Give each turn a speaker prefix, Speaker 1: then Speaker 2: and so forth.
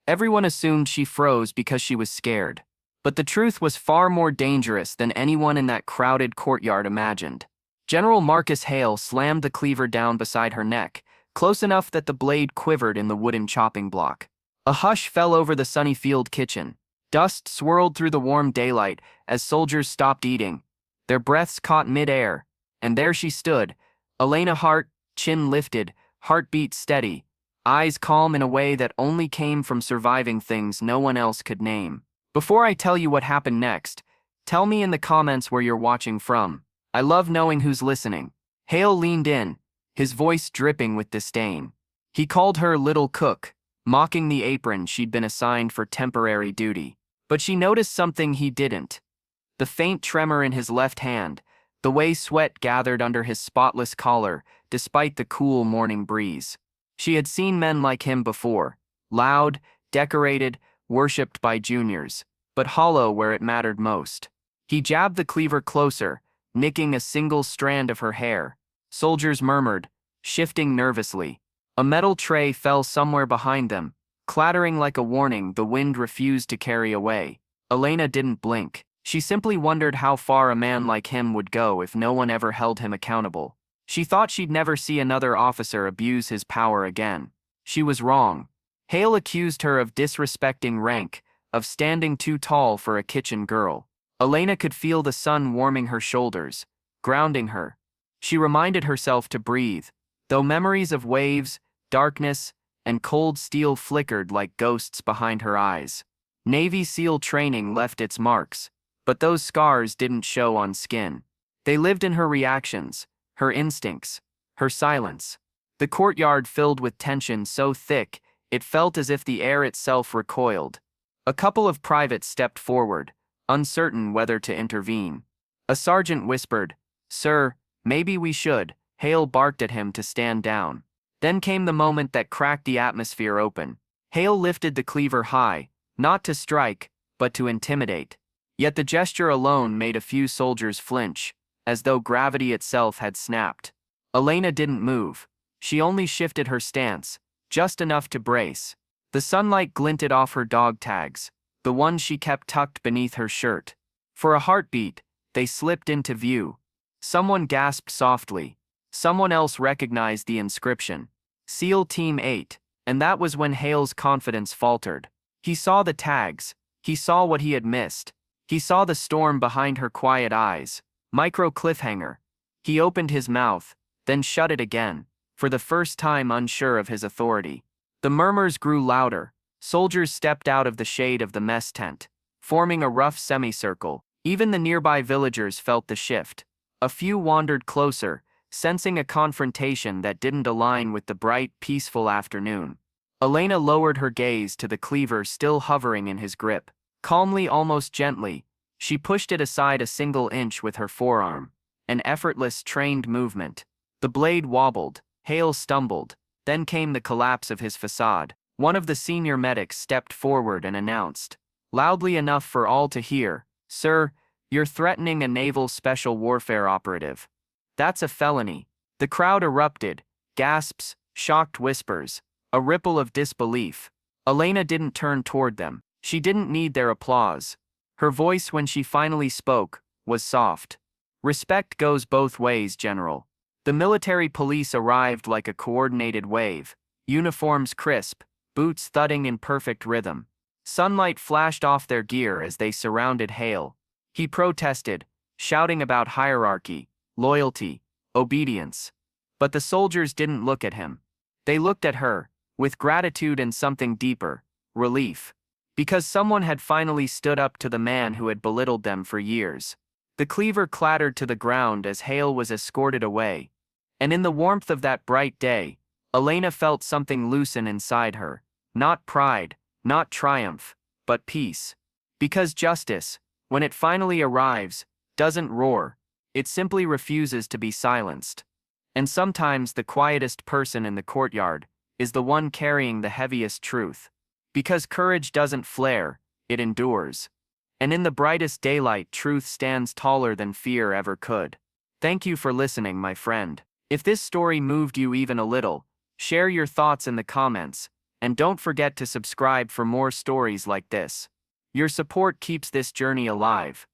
Speaker 1: Everyone assumed she froze because she was scared. But the truth was far more dangerous than anyone in that crowded courtyard imagined. General Marcus Hale slammed the cleaver down beside her neck, close enough that the blade quivered in the wooden chopping block. A hush fell over the sunny field kitchen. Dust swirled through the warm daylight as soldiers stopped eating. Their breaths caught mid-air, and there she stood, Elena Hart, chin lifted, heartbeat steady, eyes calm in a way that only came from surviving things no one else could name. Before I tell you what happened next, tell me in the comments where you're watching from. I love knowing who's listening. Hale leaned in, his voice dripping with disdain. He called her little cook, mocking the apron she'd been assigned for temporary duty. But she noticed something he didn't. The faint tremor in his left hand, the way sweat gathered under his spotless collar despite the cool morning breeze. She had seen men like him before, loud, decorated, worshipped by juniors, but hollow where it mattered most. He jabbed the cleaver closer, nicking a single strand of her hair. Soldiers murmured, shifting nervously. A metal tray fell somewhere behind them, clattering like a warning the wind refused to carry away. Elena didn't blink. She simply wondered how far a man like him would go if no one ever held him accountable. She thought she'd never see another officer abuse his power again. She was wrong. Hale accused her of disrespecting rank, of standing too tall for a kitchen girl. Elena could feel the sun warming her shoulders, grounding her. She reminded herself to breathe, though memories of waves, darkness, and cold steel flickered like ghosts behind her eyes. Navy SEAL training left its marks, but those scars didn't show on skin. They lived in her reactions, her instincts, her silence. The courtyard filled with tension so thick it felt as if the air itself recoiled. A couple of privates stepped forward, uncertain whether to intervene. A sergeant whispered, "Sir, maybe we should." Hale barked at him to stand down. Then came the moment that cracked the atmosphere open. Hale lifted the cleaver high, not to strike, but to intimidate. Yet the gesture alone made a few soldiers flinch, as though gravity itself had snapped. Elena didn't move. She only shifted her stance, just enough to brace. The sunlight glinted off her dog tags, the ones she kept tucked beneath her shirt. For a heartbeat, they slipped into view. Someone gasped softly. Someone else recognized the inscription. SEAL Team 8, and that was when Hale's confidence faltered. He saw the tags. He saw what he had missed. He saw the storm behind her quiet eyes. Micro cliffhanger. He opened his mouth, then shut it again, for the first time unsure of his authority. The murmurs grew louder. Soldiers stepped out of the shade of the mess tent, forming a rough semicircle. Even the nearby villagers felt the shift. A few wandered closer, sensing a confrontation that didn't align with the bright, peaceful afternoon. Elena lowered her gaze to the cleaver still hovering in his grip. Calmly, almost gently, she pushed it aside a single inch with her forearm. An effortless, trained movement. The blade wobbled. Hale stumbled. Then came the collapse of his facade. One of the senior medics stepped forward and announced, loudly enough for all to hear, "Sir, you're threatening a naval special warfare operative. That's a felony." The crowd erupted. Gasps, shocked whispers, a ripple of disbelief. Elena didn't turn toward them. She didn't need their applause. Her voice when she finally spoke was soft. "Respect goes both ways, General." The military police arrived like a coordinated wave, uniforms crisp, boots thudding in perfect rhythm. Sunlight flashed off their gear as they surrounded Hale. He protested, shouting about hierarchy, loyalty, obedience. But the soldiers didn't look at him. They looked at her, with gratitude and something deeper, relief. Because someone had finally stood up to the man who had belittled them for years. The cleaver clattered to the ground as Hale was escorted away. And in the warmth of that bright day, Elena felt something loosen inside her. Not pride, not triumph, but peace. Because justice, when it finally arrives, doesn't roar. It simply refuses to be silenced. And sometimes the quietest person in the courtyard is the one carrying the heaviest truth. Because courage doesn't flare, it endures. And in the brightest daylight, truth stands taller than fear ever could. Thank you for listening, my friend. If this story moved you even a little, share your thoughts in the comments, and don't forget to subscribe for more stories like this. Your support keeps this journey alive.